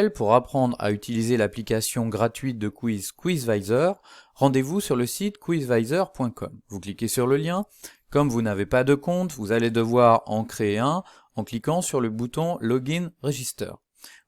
Pour apprendre à utiliser l'application gratuite de quiz Quizvisor, rendez-vous sur le site quizvisor.com. Vous cliquez sur le lien. Comme vous n'avez pas de compte, vous allez devoir en créer un en cliquant sur le bouton Login Register.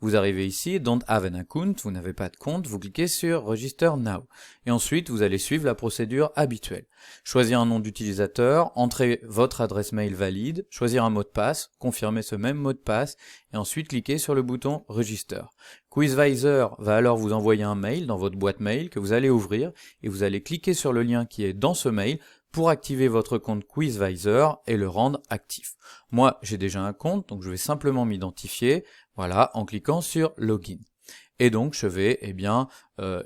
Vous arrivez ici, Don't have an account, vous n'avez pas de compte, vous cliquez sur Register Now. Et ensuite, vous allez suivre la procédure habituelle. Choisir un nom d'utilisateur, entrer votre adresse mail valide, choisir un mot de passe, confirmer ce même mot de passe, et ensuite cliquer sur le bouton Register. Quizvisor va alors vous envoyer un mail dans votre boîte mail que vous allez ouvrir, et vous allez cliquer sur le lien qui est dans ce mail pour activer votre compte Quizvisor et le rendre actif. Moi, j'ai déjà un compte, donc je vais simplement m'identifier, voilà, en cliquant sur Login. Et donc, je vais,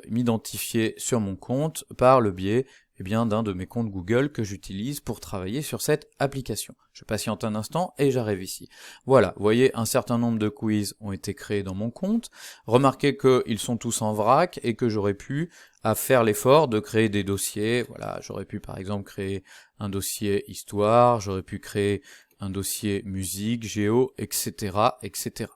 m'identifier sur mon compte par le biais, d'un de mes comptes Google que j'utilise pour travailler sur cette application. Je patiente un instant et j'arrive ici. Voilà, vous voyez, un certain nombre de quiz ont été créés dans mon compte. Remarquez qu'ils sont tous en vrac et que j'aurais pu faire l'effort de créer des dossiers. Voilà, j'aurais pu par exemple créer un dossier histoire, j'aurais pu créer un dossier musique, géo, etc., etc.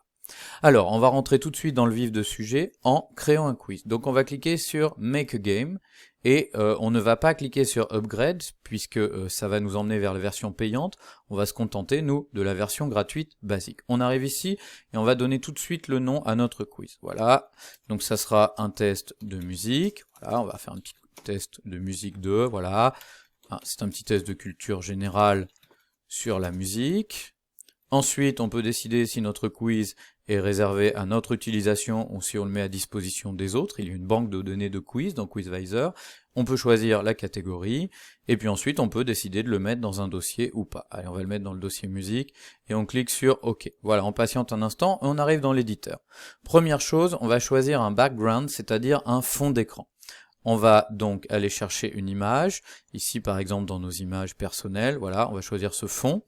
Alors, on va rentrer tout de suite dans le vif de sujet en créant un quiz. Donc on va cliquer sur Make a Game et on ne va pas cliquer sur Upgrade puisque ça va nous emmener vers la version payante. On va se contenter, nous, de la version gratuite basique. On arrive ici et on va donner tout de suite le nom à notre quiz. Voilà, donc ça sera un test de musique. Voilà, on va faire un petit test de musique 2, voilà. C'est un petit test de culture générale sur la musique. Ensuite, on peut décider si notre quiz est réservé à notre utilisation ou si on le met à disposition des autres. Il y a une banque de données de quiz dans Quizvisor. On peut choisir la catégorie, et puis ensuite on peut décider de le mettre dans un dossier ou pas. Allez, on va le mettre dans le dossier musique, et on clique sur OK. Voilà, on patiente un instant, et on arrive dans l'éditeur. Première chose, on va choisir un background, c'est-à-dire un fond d'écran. On va donc aller chercher une image, ici par exemple dans nos images personnelles, voilà, on va choisir ce fond.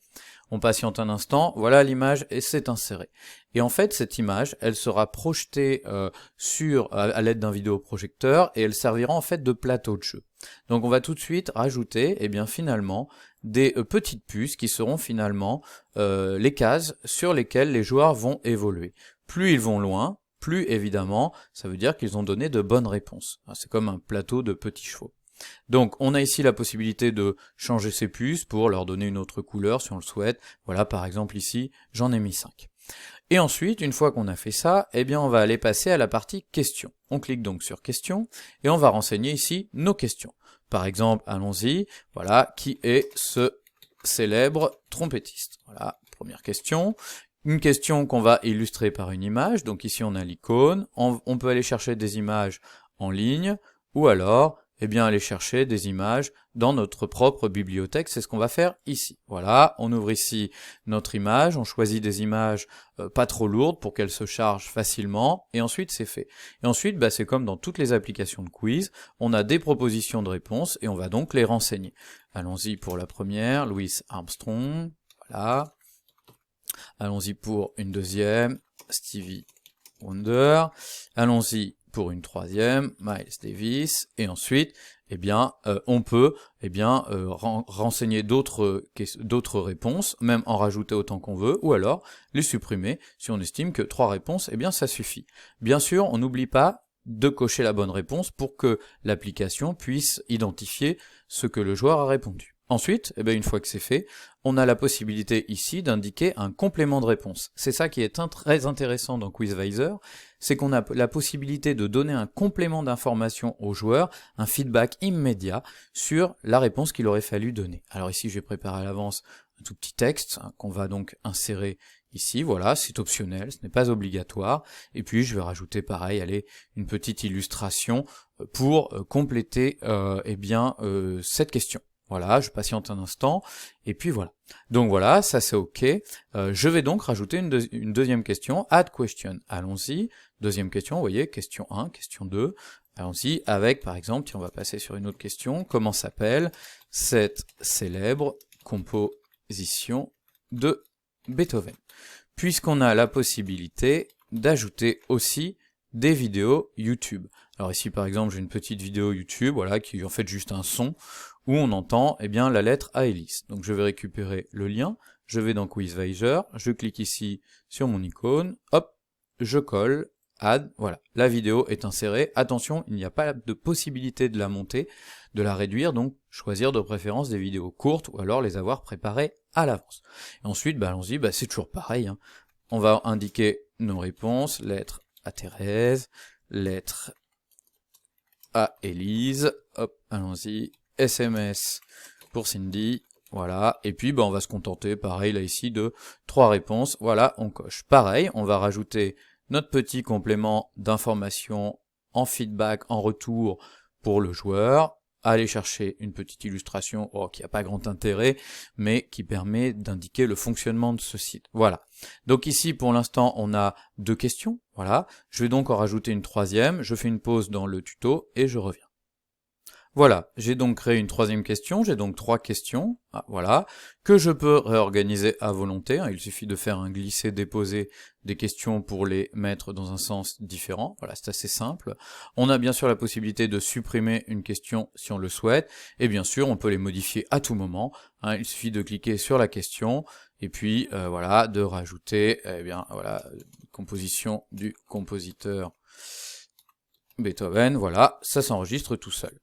On patiente un instant, voilà l'image et c'est inséré. Et en fait, cette image, elle sera projetée à l'aide d'un vidéoprojecteur et elle servira en fait de plateau de jeu. Donc on va tout de suite rajouter, finalement, des petites puces qui seront finalement les cases sur lesquelles les joueurs vont évoluer. Plus ils vont loin, plus évidemment, ça veut dire qu'ils ont donné de bonnes réponses. C'est comme un plateau de petits chevaux. Donc on a ici la possibilité de changer ces puces pour leur donner une autre couleur si on le souhaite. Voilà, par exemple ici, j'en ai mis 5. Et ensuite, une fois qu'on a fait ça, on va aller passer à la partie questions. On clique donc sur questions et on va renseigner ici nos questions. Par exemple, allons-y, voilà, qui est ce célèbre trompettiste? Voilà, première question. Une question qu'on va illustrer par une image, donc ici on a l'icône, on peut aller chercher des images en ligne, ou alors aller chercher des images dans notre propre bibliothèque, c'est ce qu'on va faire ici. Voilà, on ouvre ici notre image, on choisit des images pas trop lourdes pour qu'elles se chargent facilement, et ensuite c'est fait. Et ensuite, c'est comme dans toutes les applications de quiz, on a des propositions de réponses, et on va donc les renseigner. Allons-y pour la première, Louis Armstrong, voilà. Allons-y pour une deuxième, Stevie Wonder. Allons-y pour une troisième, Miles Davis, et ensuite, on peut, renseigner d'autres réponses, même en rajouter autant qu'on veut, ou alors les supprimer si on estime que 3 réponses, ça suffit. Bien sûr, on n'oublie pas de cocher la bonne réponse pour que l'application puisse identifier ce que le joueur a répondu. Ensuite, une fois que c'est fait, on a la possibilité ici d'indiquer un complément de réponse. C'est ça qui est très intéressant dans Quizvisor, c'est qu'on a la possibilité de donner un complément d'information au joueur, un feedback immédiat sur la réponse qu'il aurait fallu donner. Alors ici, j'ai préparé à l'avance un tout petit texte qu'on va donc insérer ici, voilà, c'est optionnel, ce n'est pas obligatoire, et puis je vais rajouter pareil, une petite illustration pour compléter cette question. Voilà, je patiente un instant, et puis voilà. Donc voilà, ça c'est OK. Je vais donc rajouter une deuxième question, add question. Allons-y, deuxième question, vous voyez, question 1, question 2. Allons-y avec, par exemple, on va passer sur une autre question, comment s'appelle cette célèbre composition de Beethoven? Puisqu'on a la possibilité d'ajouter aussi des vidéos YouTube. Alors ici par exemple j'ai une petite vidéo YouTube, voilà, qui est en fait juste un son, où on entend la lettre à hélice. Donc je vais récupérer le lien, je vais dans Quizvisor, je clique ici sur mon icône, hop, je colle add, voilà, la vidéo est insérée. Attention, il n'y a pas de possibilité de la monter, de la réduire, donc choisir de préférence des vidéos courtes ou alors les avoir préparées à l'avance. Et ensuite, allons-y, c'est toujours pareil, hein. On va indiquer nos réponses, lettre à Thérèse, lettre à Élise, hop, allons-y, SMS pour Cindy, voilà, et puis on va se contenter, pareil là ici, de 3 réponses, voilà, on coche. Pareil, on va rajouter notre petit complément d'information en feedback, en retour pour le joueur, aller chercher une petite illustration qui n'a pas grand intérêt, mais qui permet d'indiquer le fonctionnement de ce site. Voilà. Donc ici, pour l'instant, on a 2 questions. Voilà. Je vais donc en rajouter une 3e. Je fais une pause dans le tuto et je reviens. Voilà, j'ai donc créé une 3e question, j'ai donc 3 questions, voilà, que je peux réorganiser à volonté, hein, il suffit de faire un glisser-déposer des questions pour les mettre dans un sens différent, voilà, c'est assez simple. On a bien sûr la possibilité de supprimer une question si on le souhaite, et bien sûr on peut les modifier à tout moment, hein, il suffit de cliquer sur la question, et puis voilà, de rajouter, voilà, composition du compositeur Beethoven, voilà, ça s'enregistre tout seul.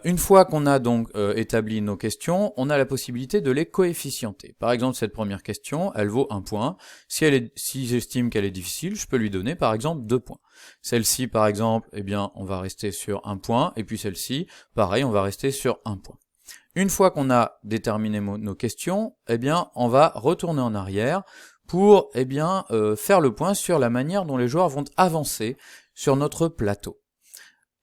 Une fois qu'on a donc établi nos questions, on a la possibilité de les coefficienter. Par exemple, cette première question, elle vaut 1 point. Si j'estime qu'elle est difficile, je peux lui donner par exemple 2 points. Celle-ci, par exemple, on va rester sur 1 point, et puis celle-ci, pareil, on va rester sur 1 point. Une fois qu'on a déterminé nos questions, on va retourner en arrière pour faire le point sur la manière dont les joueurs vont avancer sur notre plateau.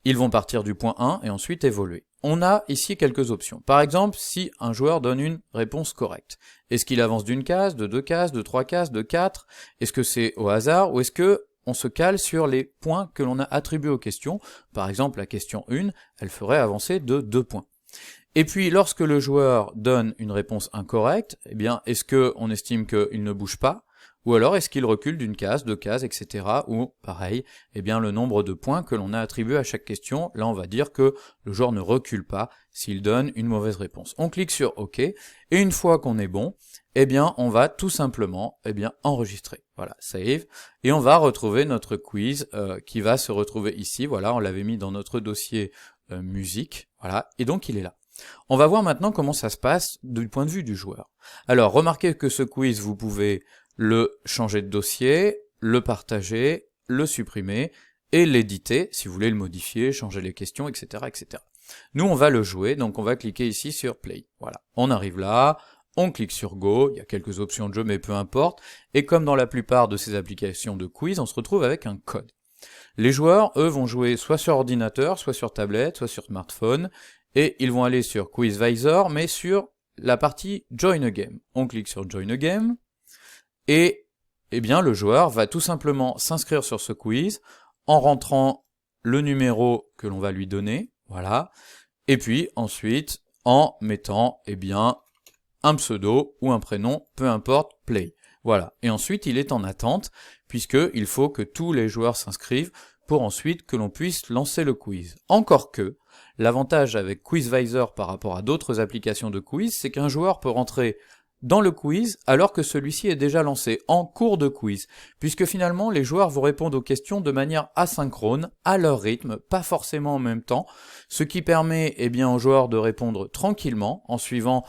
Ils vont partir du point 1 et ensuite évoluer. On a ici quelques options. Par exemple, si un joueur donne une réponse correcte, est-ce qu'il avance d'une case, de 2 cases, de 3 cases, de 4? Est-ce que c'est au hasard ou est-ce que on se cale sur les points que l'on a attribués aux questions? Par exemple, la question 1, elle ferait avancer de 2 points. Et puis, lorsque le joueur donne une réponse incorrecte, est-ce qu'on estime qu'il ne bouge pas? Ou alors est-ce qu'il recule d'une case, 2 cases, etc. Ou pareil, le nombre de points que l'on a attribué à chaque question, là on va dire que le joueur ne recule pas s'il donne une mauvaise réponse. On clique sur OK, et une fois qu'on est bon, on va tout simplement enregistrer. Voilà, save, et on va retrouver notre quiz qui va se retrouver ici. Voilà, on l'avait mis dans notre dossier musique, voilà, et donc il est là. On va voir maintenant comment ça se passe du point de vue du joueur. Alors, remarquez que ce quiz, vous pouvez le changer de dossier, le partager, le supprimer, et l'éditer, si vous voulez le modifier, changer les questions, etc., etc. Nous, on va le jouer, donc on va cliquer ici sur Play. Voilà, on arrive là, on clique sur Go, il y a quelques options de jeu, mais peu importe, et comme dans la plupart de ces applications de quiz, on se retrouve avec un code. Les joueurs, eux, vont jouer soit sur ordinateur, soit sur tablette, soit sur smartphone, et ils vont aller sur Quizvisor, mais sur la partie Join a Game. On clique sur Join a Game, et le joueur va tout simplement s'inscrire sur ce quiz en rentrant le numéro que l'on va lui donner, voilà, et puis ensuite en mettant un pseudo ou un prénom, peu importe, play. Voilà, et ensuite il est en attente, puisqu'il faut que tous les joueurs s'inscrivent pour ensuite que l'on puisse lancer le quiz. Encore que, l'avantage avec Quizvisor par rapport à d'autres applications de quiz, c'est qu'un joueur peut rentrer dans le quiz alors que celui-ci est déjà lancé, en cours de quiz, puisque finalement les joueurs vont répondre aux questions de manière asynchrone, à leur rythme, pas forcément en même temps, ce qui permet aux joueurs de répondre tranquillement, en suivant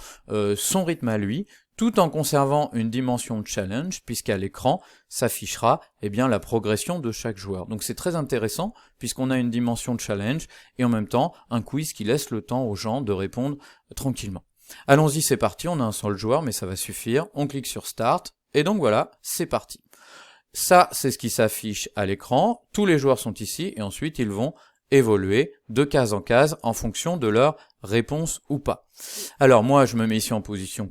son rythme à lui, tout en conservant une dimension de challenge, puisqu'à l'écran s'affichera la progression de chaque joueur. Donc c'est très intéressant, puisqu'on a une dimension de challenge, et en même temps un quiz qui laisse le temps aux gens de répondre tranquillement. Allons-y, c'est parti, on a un seul joueur, mais ça va suffire, on clique sur Start, et donc voilà, c'est parti. Ça, c'est ce qui s'affiche à l'écran, tous les joueurs sont ici, et ensuite ils vont évoluer de case en case en fonction de leur réponse ou pas. Alors moi, je me mets ici en position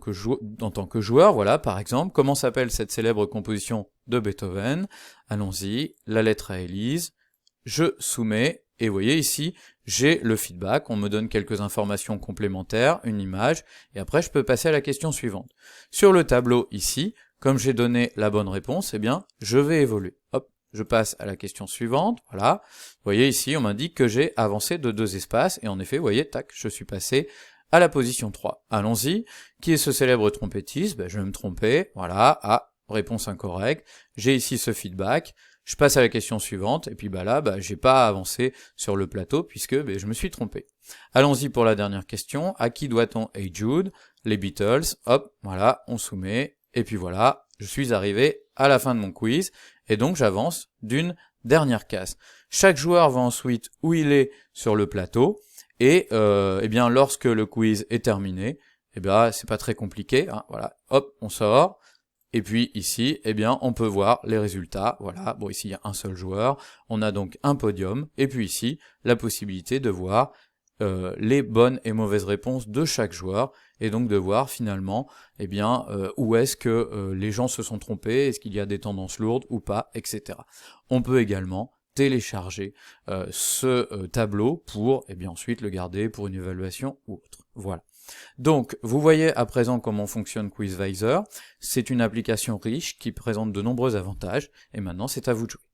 en tant que joueur, voilà, par exemple, comment s'appelle cette célèbre composition de Beethoven? Allons-y, la lettre à Élise, je soumets, et vous voyez ici, j'ai le feedback, on me donne quelques informations complémentaires, une image, et après je peux passer à la question suivante. Sur le tableau ici, comme j'ai donné la bonne réponse, je vais évoluer. Hop, je passe à la question suivante, voilà. Vous voyez ici, on m'indique que j'ai avancé de 2 espaces, et en effet, vous voyez, tac, je suis passé à la position 3. Allons-y, qui est ce célèbre trompettiste? Je vais me tromper, voilà, réponse incorrecte, j'ai ici ce feedback, Je passe à la question suivante, et puis là, j'ai pas avancé sur le plateau puisque je me suis trompé. Allons-y pour la dernière question. À qui doit-on Hey Jude? Les Beatles. Hop, voilà, on soumet, et puis voilà, je suis arrivé à la fin de mon quiz, et donc j'avance d'une dernière case. Chaque joueur va ensuite où il est sur le plateau, et eh bien lorsque le quiz est terminé, eh bien c'est pas très compliqué, hein, voilà, hop, on sort. Et puis ici, eh bien, on peut voir les résultats. Voilà, bon ici il y a un seul joueur, on a donc un podium, et puis ici, la possibilité de voir les bonnes et mauvaises réponses de chaque joueur, et donc de voir finalement, eh bien, où est-ce que les gens se sont trompés, est-ce qu'il y a des tendances lourdes ou pas, etc. On peut également télécharger ce tableau pour, eh bien, ensuite le garder pour une évaluation ou autre. Voilà. Donc, vous voyez à présent comment fonctionne Quizvisor. C'est une application riche qui présente de nombreux avantages, et maintenant c'est à vous de jouer.